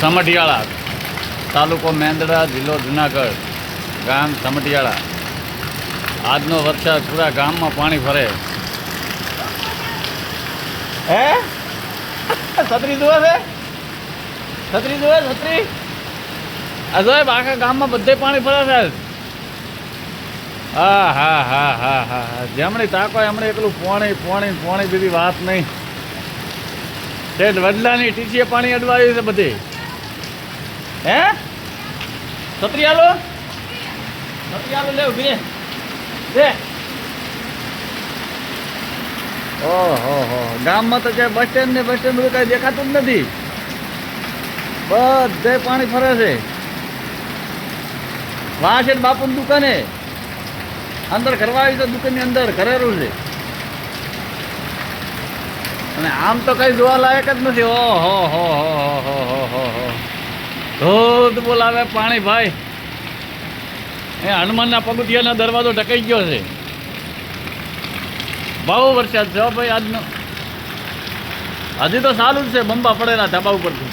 સમઢિયાળા, તાલુકો મેંદડા, જિલ્લો જુનાગઢ, ગામ સમઢિયાળા. આજનો વરસાદ પૂરા ગામમાં પાણી ફરે. હે છત્રી જુએ છે, છત્રી જુએ, છત્રી સાહેબ આખા ગામમાં બધે પાણી ફરે સાહેબ. હા હા હા હા હા હા, જેમણે તાકો એમણે એકલું પોણી પોણી પોણી, બીજી વાત નહીં. તે વડલાની ટીસીએ પાણી અડવાયું છે બધી. હે છત્રી આલો, છત્રી આલો, લે ઉભી રે. ઓહો હો, ગામમાં તો ક્યાંય બસ સ્ટેન્ડ ને બસ સ્ટેન્ડ બધું કાંઈ દેખાતું જ નથી. બધે પાણી ફરે છે. વાહ છે બાપુની દુકાને અંદર કરવા આવી છે, દુકાનની અંદર કરેલું છે. અને આમ તો કઈ જોવા લાયક જ નથી. ઓહો હો હો હો હો હો હો, ધોધ બોલાવે પાણી ભાઈ. એ હનુમાનના પગથિયાના દરવાજો ઢકાઈ ગયો છે. બહુ વરસાદ છે ભાઈ આજનો. હજી તો ચાલુ જ છે, બંબા પડેલા ધાબા ઉપરથી.